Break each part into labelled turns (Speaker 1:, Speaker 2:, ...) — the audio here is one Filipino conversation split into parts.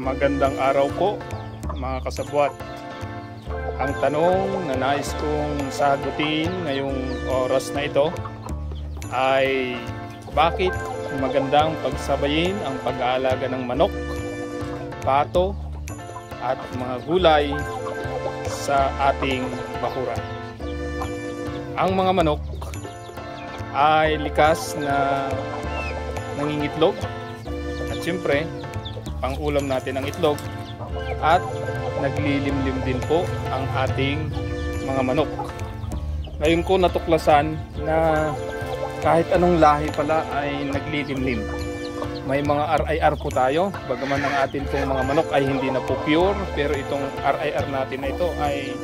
Speaker 1: Magandang araw po mga kasabwat. Ang tanong na nais kong sagutin ngayong oras na ito ay bakit magandang pagsabayin ang pag-aalaga ng manok, pato at mga gulay sa ating bakuran. Ang mga manok ay likas na nangingitlog at siyempre pang-ulam natin ang itlog at naglilimlim din po ang ating mga manok. Ngayon ko natuklasan na kahit anong lahi pala ay naglilimlim. May mga RIR po tayo, bagaman ang atin pong mga manok ay hindi na po pure, pero itong RIR natin na ito ay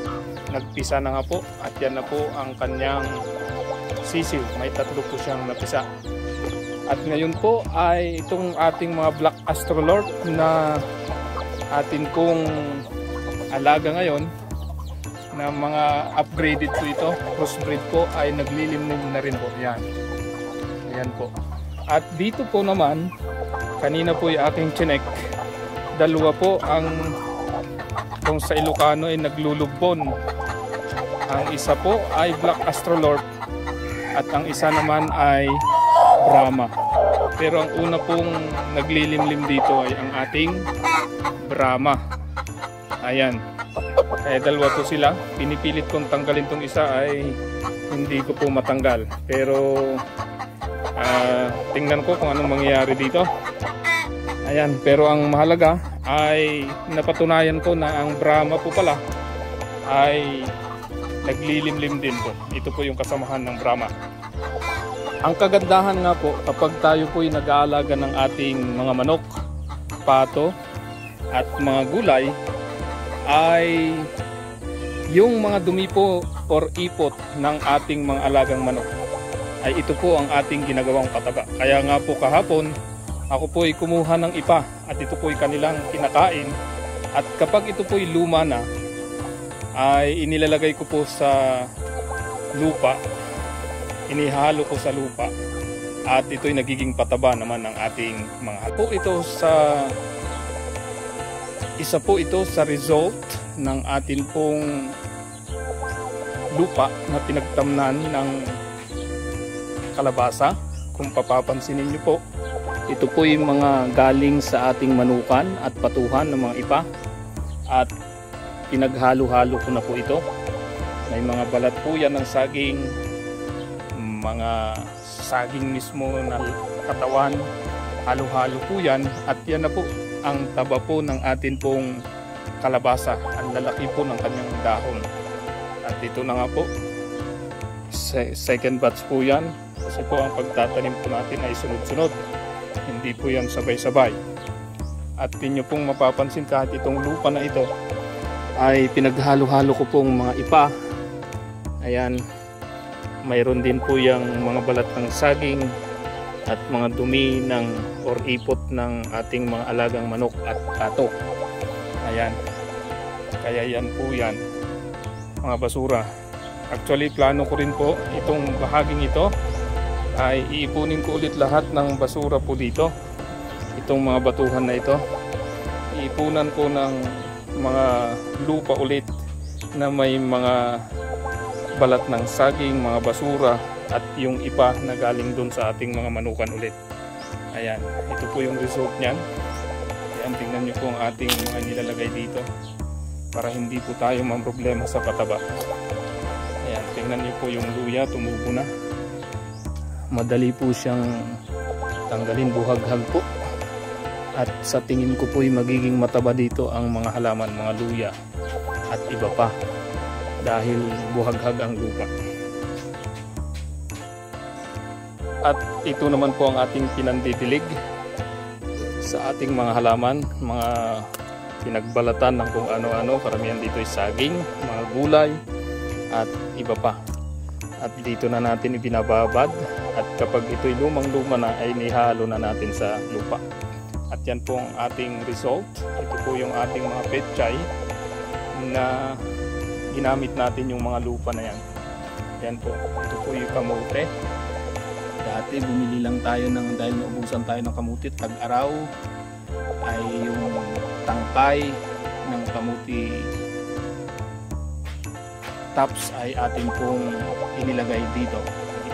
Speaker 1: nagpisa na nga po at yan na po ang kanyang sisiw. May 3 po siyang napisa. At ngayon po ay itong ating mga Black Astrolord na atin pong alaga ngayon na mga upgraded po ito, crossbreed po, ay naglilimlim na rin po. Yan. Ayan po. At dito po naman, kanina po yung aking chinek, dalawa po ang kung sa Ilocano ay naglulubbon. Ang isa po ay Black Astrolord at ang isa naman ay Brahma. Pero ang una pong naglilimlim dito ay ang ating Brahma. Ayan. Kaya dalawa po sila. Pinipilit kong tanggalin tong isa ay hindi ko po matanggal. Pero tingnan ko kung anong mangyayari dito. Ayan. Pero ang mahalaga ay napatunayan ko na ang Brahma po pala ay naglilimlim din po. Ito po yung kasamahan ng Brahma. Ang kagandahan nga po kapag tayo po ay nag-aalaga ng ating mga manok, pato at mga gulay ay yung mga dumi po or ipot ng ating mga alagang manok ay ito po ang ating ginagawang pataba. Kaya nga po kahapon ako po ay kumuha ng ipa at ito po ay kanilang kinakain at kapag ito po ay luma na ay inilalagay ko po sa lupa, inihalo ko sa lupa at ito'y nagiging pataba naman ng ating mga po ito sa isa po ito sa result ng atin pong lupa na pinagtamnan ng kalabasa. Kung papapansinin niyo po, ito po yung mga galing sa ating manukan at patuhan ng mga ipa at pinaghalo-halo ko na po ito. May mga balat po yan ng saging, mga saging mismo na katawan, halo-halo po yan at yan na po ang taba po ng atin pong kalabasa. Ang lalaki po ng kanyang dahon at ito na nga po, second batch po yan kasi po ang pagtatanim po natin ay sunod-sunod, hindi po yan sabay-sabay. At inyo pong mapapansin kahit itong lupa na ito ay pinaghalo-halo ko pong mga ipa. Ayan, mayroon din po yung mga balat ng saging at mga dumi ng or ipot ng ating mga alagang manok at pato. Ayan, kaya yan po yan mga basura. Actually plano ko rin po itong bahaging ito ay iipunin ko ulit lahat ng basura po dito. Itong mga batuhan na ito iipunan ko ng mga lupa ulit na may mga balat ng saging, mga basura at yung ipa na galing dun sa ating mga manukan ulit. Ayan, ito po yung result niyan. Ayan, tingnan nyo po ang ating mga nilalagay dito para hindi po tayo mamroblema sa pataba. Ayan, tingnan nyo po yung luya, tumubo na. Madali po siyang tanggalin, buhaghag po. At sa tingin ko po magiging mataba dito ang mga halaman, mga luya at iba pa dahil buhaghag ang lupa. At ito naman po ang ating pinandidilig sa ating mga halaman, mga pinagbalatan ng kung ano-ano. Karamihan dito ay saging, mga gulay at iba pa. At dito na natin ibinababad at kapag ito'y lumang-luma na ay nihalo na natin sa lupa. At yan po ang ating result. Ito po yung ating mga petchay na ginamit natin yung mga lupa na yan. Yan po. Ito po yung kamote. Dati bumili lang tayo dahil naubusan tayo ng kamuti, tag-araw ay yung tangkay ng kamuti tops ay atin pong inilagay dito,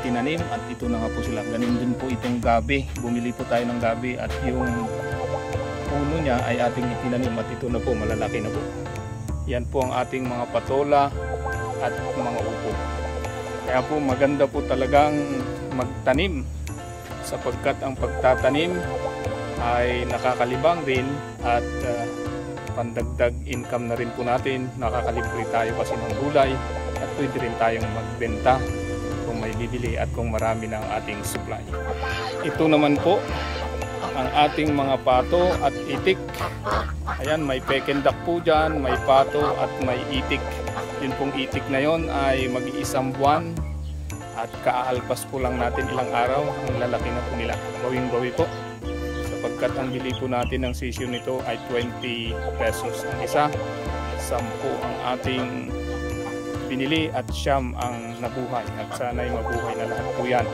Speaker 1: itinanim, at ito na nga po sila. Ganun din po itong gabi, bumili po tayo ng gabi at yung puno niya ay ating itinanim at ito na po, malalaki na po. Yan po ang ating mga patola at mga upo. Kaya po maganda po talagang magtanim, sapagkat ang pagtatanim ay nakakalibang din at pandagdag income na rin po natin. Nakakalibre tayo kasi ng gulay at pwede rin tayong magbenta kung may bibili at kung marami ng ating supply. Ito naman po ang ating mga pato at itik. Ayan, may pekendak po dyan, may pato at may itik. Yun pong itik na yon ay mag-iisang buwan at kaalpas po lang natin ilang araw, ang lalaki na po nila. Bawing-bawi po, sapagkat ang bili po natin ng sisyo nito ay 20 pesos ang isa, 10 ang ating binili at 9 ang nabuhay, at sana'y mabuhay na lahat po yan.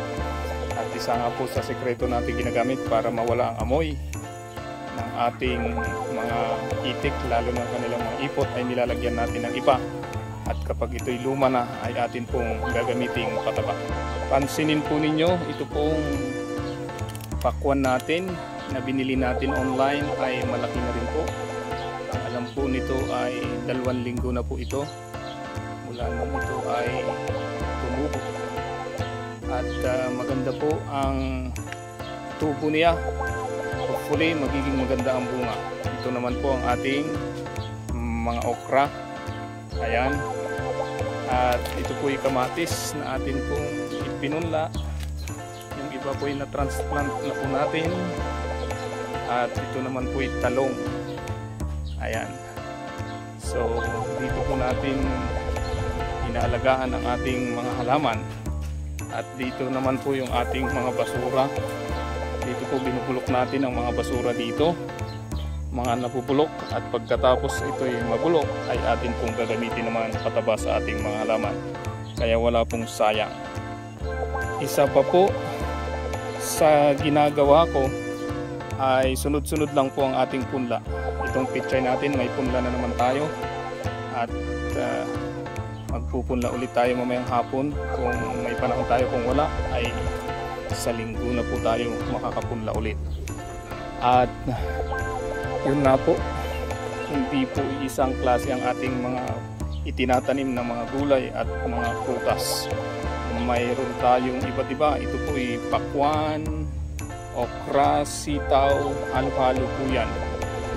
Speaker 1: At isa nga po sa sekreto natin ginagamit para mawala ang amoy ng ating mga itik, lalo ng kanilang mga ipot, ay nilalagyan natin ng ipa. At kapag ito'y luma na ay atin pong gagamiting pataba. Pansinin po ninyo, ito pong pakwan natin na binili natin online ay malaki na rin po. Ang alam po nito ay 2 linggo na po ito mula nung ito ay tumubo. At maganda po ang tubo niya. Hopefully magiging maganda ang bunga. Ito naman po ang ating mga okra. Ayan. At ito po ay kamatis na atin pong ipinunla. Yung iba po ay na-transplant na po natin. At ito naman po ay talong. Ayan. So dito po natin inaalagaan ang ating mga halaman. At dito naman po yung ating mga basura. Dito po binubulok natin ang mga basura dito, mga nabubulok, at pagkatapos ito ay mabulok ay atin pong gagamitin naman pataba sa ating mga halaman. Kaya wala pong sayang. Isa pa po sa ginagawa ko ay sunod-sunod lang po ang ating punla. Itong pichay natin, may punla na naman tayo at magpupunla ulit tayo mamayang hapon kung may panahon tayo. Kung wala ay sa linggo na po tayo makakapunla ulit. At yun na po, hindi po isang klase ang ating mga itinatanim na mga gulay at mga prutas. Mayroon tayong iba't iba. Ito po ay pakwan, okra, sitaw, halo-halo po yan.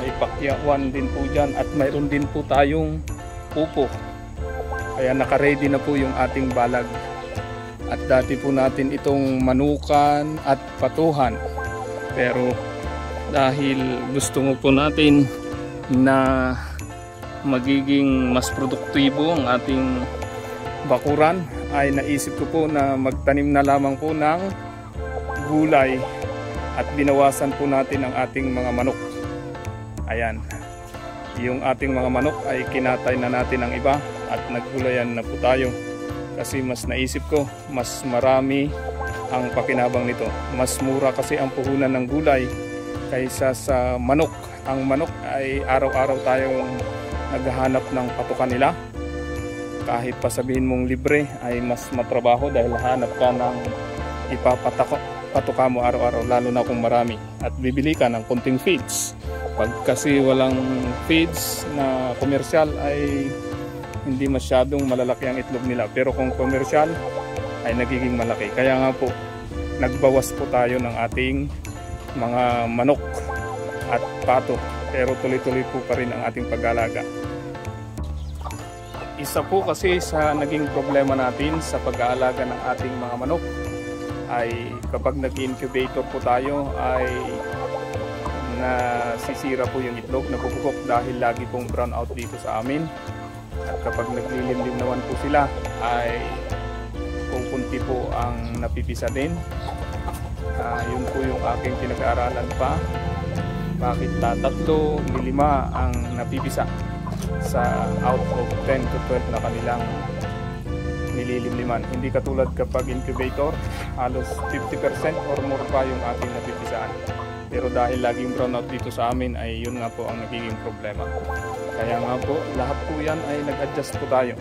Speaker 1: May pakyawan din po dyan at mayroon din po tayong upo. Kaya naka-ready na po yung ating balag. At dati po natin itong manukan at patuhan. Pero dahil gusto mo po natin na magiging mas produktibo ang ating bakuran, ay naisip ko po na magtanim na lamang po ng gulay at binawasan po natin ang ating mga manok. Ayan, yung ating mga manok ay kinatay na natin ang iba at naggulayan na po tayo kasi mas naisip ko mas marami ang pakinabang nito. Mas mura kasi ang puhunan ng gulay kaysa sa manok. Ang manok ay araw-araw tayong naghahanap ng patukan nila. Kahit pa sabihin mong libre ay mas matrabaho dahil hanap ka ng ipapatuka mo araw-araw, lalo na kung marami at bibili ka ng konting feeds. Pag kasi walang feeds na komersyal ay hindi masyadong malalaki ang itlog nila, pero kung komersyal ay nagiging malaki. Kaya nga po nagbawas po tayo ng ating mga manok at pato, pero tuloy-tuloy po pa rin ang ating pag-alaga. Isa po kasi sa naging problema natin sa pag-aalaga ng ating mga manok ay kapag nag-incubator po tayo ay nasisira po yung itlog, napupukok dahil lagi pong brown out dito sa amin. At kapag naglilimlim naman po sila ay pupunti po ang napipisa din. Yun po yung aking pinag-aaralan pa. Bakit 3, 5 ang napipisa sa out of 10 to 12 na kanilang nililimliman. Hindi katulad kapag incubator, halos 50% or more pa yung ating napipisaan. Pero dahil laging brownout dito sa amin ay yun nga po ang nagiging problema. Kaya nga po lahat po yan ay nag-adjust po tayo.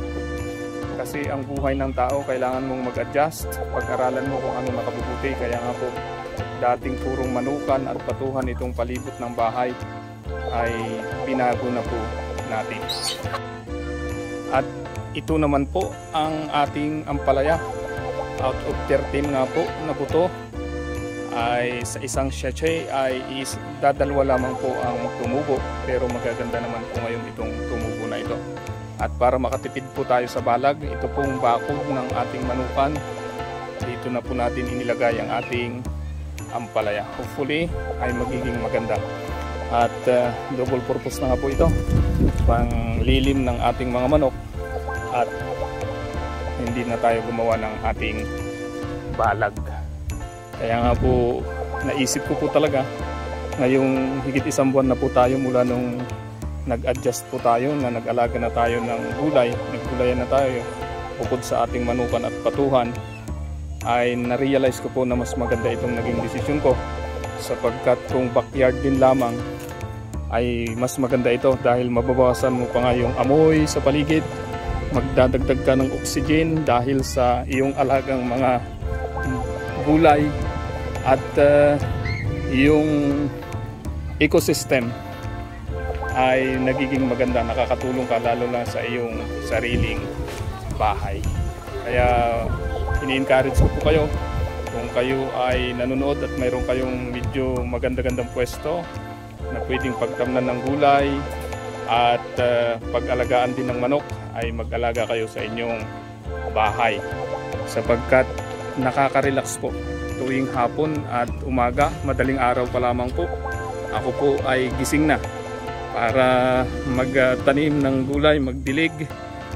Speaker 1: Kasi ang buhay ng tao kailangan mong mag-adjust. Pag-aralan mo kung ano nakabubuti. Kaya nga po dating purong manukan at patuhan itong palibot ng bahay ay binago na po natin. At ito naman po ang ating ampalaya. Out of 13 nga po na buto ay sa isang sachet ay dadalwa lamang po ang tumubo, pero magaganda naman po ngayon itong tumubo na ito. At para makatipid po tayo sa balag, ito pong bakod ng ating manukan, dito na po natin inilagay ang ating ampalaya. Hopefully ay magiging maganda. At double purpose na nga po ito, pang lilim ng ating mga manok at hindi na tayo gumawa ng ating balag. Kaya nga po naisip ko po talaga ngayong higit isang buwan na po tayo mula nung nag-adjust po tayo na nag-alaga na tayo ng gulay, naggulayan na tayo bukod sa ating manukan at patuhan, ay na-realize ko po na mas maganda itong naging desisyon ko, sapagkat kung backyard din lamang ay mas maganda ito dahil mababawasan mo pa nga yung amoy sa paligid, magdadagdag ka ng oxygen dahil sa iyong alagang mga gulay, at yung ecosystem ay nagiging maganda, nakakatulong ka lalo na sa iyong sariling bahay. Kaya ini-encourage ko po kayo, kung kayo ay nanonood at mayroon kayong medyo maganda-gandang pwesto na pwedeng pagtamnan ng gulay at pag-alagaan din ng manok, ay mag-alaga kayo sa inyong bahay, sapagkat nakaka-relax po tuwing hapon at umaga, madaling araw pa lamang po ako po ay gising na para magtanim ng gulay, magdilig,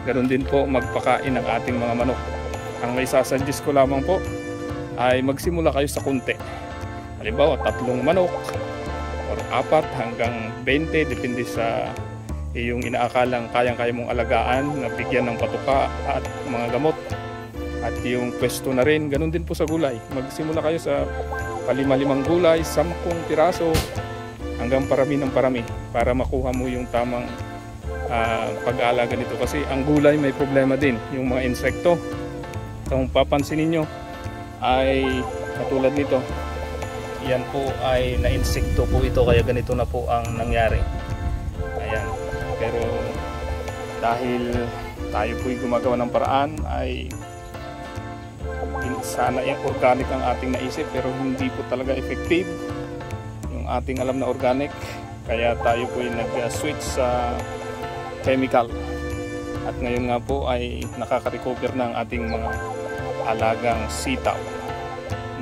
Speaker 1: ganoon din po magpakain ng ating mga manok. Ang may sasuggest ko lamang po ay magsimula kayo sa kunti, halimbawa 3 manok or 4 hanggang 20, depende sa iyong inaakalang kayang-kaya mong alagaan na bigyan ng patuka at mga gamot. At yung pwesto na rin, ganun din po sa gulay. Magsimula kayo sa 5 gulay, 10 piraso hanggang parami ng parami para makuha mo yung tamang pag-aalaga nito. Kasi ang gulay may problema din, yung mga insekto. Kung papansinin nyo ay katulad nito, yan po ay na-insekto po ito, kaya ganito na po ang nangyari. Ayan. Pero dahil tayo po'y gumagawa ng paraan, ay sana organic ang ating naisip, pero hindi po talaga effective yung ating alam na organic, kaya tayo po'y nag-switch sa chemical. At ngayon nga po ay nakaka-recover na ang ating mga alagang sitaw,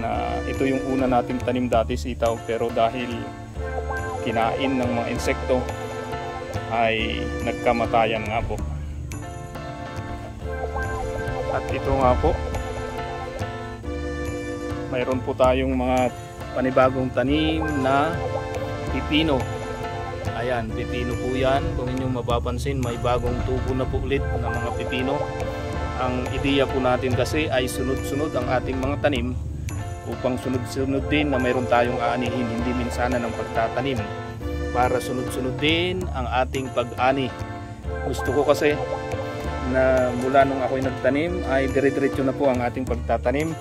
Speaker 1: na ito yung una nating tanim dati, sitaw, pero dahil kinain ng mga insekto ay nagkamatayan nga po. At ito nga po, mayroon po tayong mga panibagong tanim na pipino. Ayan, pipino po yan. Kung inyong mapapansin, may bagong tubo na po ulit ng mga pipino. Ang ideya po natin kasi ay sunod-sunod ang ating mga tanim, upang sunod-sunod din na mayroon tayong aanihin, hindi minsana ng pagtatanim, para sunod-sunod din ang ating pag-ani. Gusto ko kasi na mula nung ako'y nagtanim ay dire-diretso na po ang ating pagtatanim,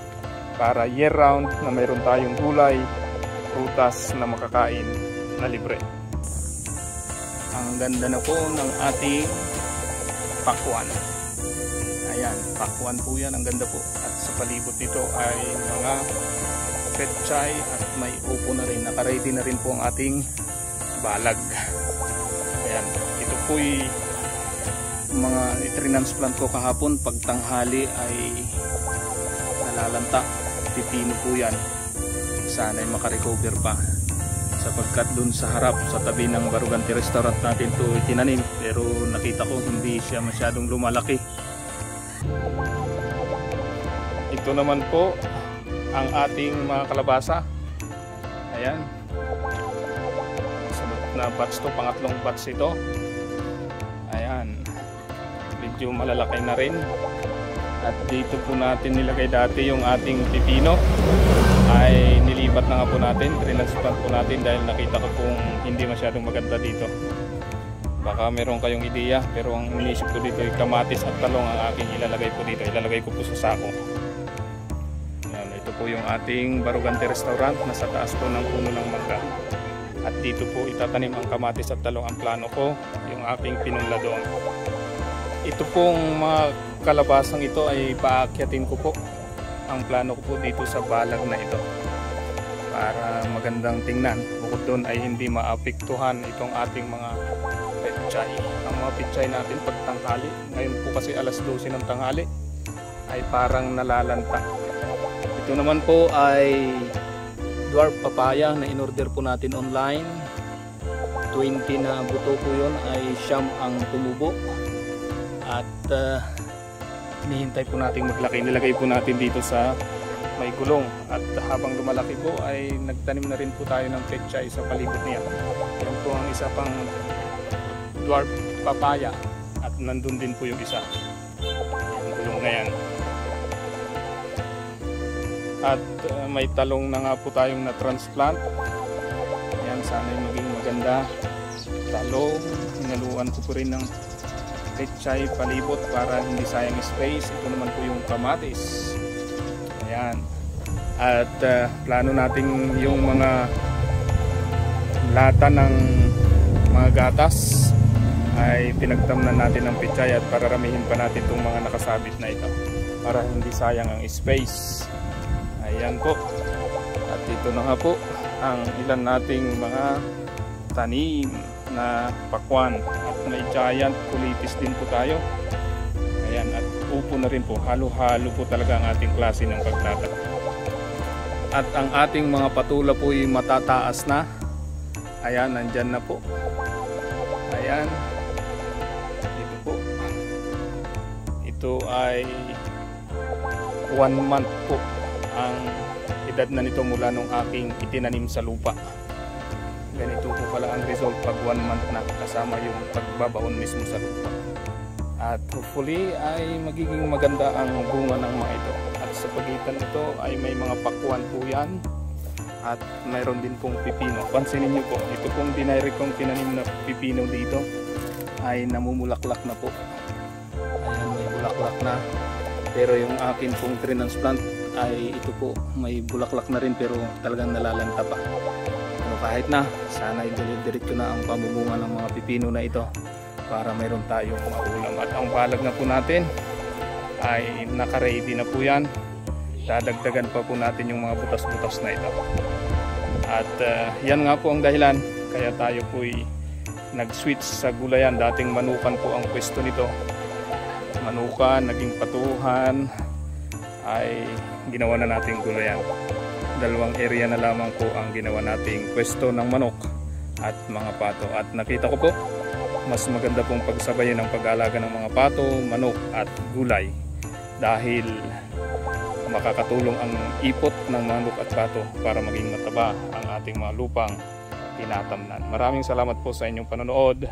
Speaker 1: para year round na mayroon tayong gulay, prutas na makakain na libre. Ang ganda na po ng ating pakwan. Ayan, pakwan po yan, ang ganda po. At sa palibot nito ay mga petchay at may upo na rin, naka-ready na rin po ang ating balag. Ayan, ito po'y mga itrinansplant ko kahapon, pagtanghali ay nalalanta. Pipino po yan, sana ay makarecover pa, sapagkat dun sa harap, sa tabi ng Barugante restaurant natin to tinanim, pero nakita ko hindi siya masyadong lumalaki. Ito naman po ang ating mga kalabasa. Ayan, sunod na batch to, pangatlong batch ito. Ayan, medyo malalaki na rin. At dito po natin nilagay dati yung ating pipino. ay nilipat na nga po natin, transplant po natin dahil nakita ko pong hindi masyadong maganda dito. Baka meron kayong ideya, pero ang inisip ko dito ay kamatis at talong ang aking ilalagay po dito. Ilalagay ko po sa sako. Yan, ito po yung ating Barugante Restaurant, nasa taas po ng puno ng mangga. At dito po itatanim ang kamatis at talong. Ang plano ko, yung aking pinunla doon. Ito pong mga kalabasang ito ay paakyatin ko po. Ang plano ko po dito sa balag na ito para magandang tingnan. Bukod doon ay hindi maapektuhan itong ating mga pechay. Ang mga pechay natin pag tanghali, ngayon po kasi alas 12 ng tanghali, ay parang nalalanta. Ito naman po ay dwarf papaya na in-order po natin online. 20 na buto po yun, ay siyam ang tumubo. At hinihintay po natin maglaki. Nilagay po natin dito sa may gulong. At habang lumalaki po ay nagtanim na rin po tayo ng pechay sa palibot niya. Yan po ang isa pang dwarf papaya. At nandun din po yung isa. Yung gulong na yan. At may talong na nga po tayong na-transplant. Yan, sana yung maging maganda. Talong. Hinaluan ko po rin ng pechay palibot para hindi sayang space. Ito naman po yung kamatis. Ayan. At plano natin yung mga lata ng mga gatas ay pinagtamnan natin ng pechay at pararamihin pa natin itong mga nakasabit na ito para hindi sayang ang space. Ayan po. At ito na nga po ang ilan nating mga tanim na pakwan. At may giant kulitis din po tayo. Ayan, at upo na rin po. Halo-halo po talaga ang ating klase ng pagtatak. At ang ating mga patula po ay matataas na. Ayan, nandyan na po. Ayan. Ito po. Ito ay 1 month po ang edad na nito mula nung aking itinanim sa lupa. Ganito po pala ang result pag 1 month na, kasama yung pagbabaon mismo sa lupa. At hopefully ay magiging maganda ang bunga ng mga ito. At sa pagitan ito ay may mga pakwan po yan. At mayroon din pong pipino. Pansinin nyo po, ito pong dinayri kong tinanim na pipino dito ay namumulaklak na po. Ayan, may bulaklak na. Pero yung akin pong transplant ay ito po, may bulaklak na rin pero talagang nalalanta pa. Kahit na, sana i-diretso na ang pamubunga ng mga pipino na ito para mayroon tayong maulam. At ang balag na po natin ay naka-ready na po yan. Dadagdagan pa po natin yung mga butas-butas na ito. At yan nga po ang dahilan kaya tayo po'y nag-switch sa gulayan. Dating manukan po ang pwesto nito. Manukan, naging patuhan, ay ginawa na nating gulayan. 2 area na lamang po ang ginawa nating pwesto ng manok at mga pato. At nakita ko po, mas maganda pong pagsabayin ang pag-aalaga ng mga pato, manok at gulay. Dahil makakatulong ang ipot ng manok at pato para maging mataba ang ating mga lupang tinatamnan. Maraming salamat po sa inyong panonood.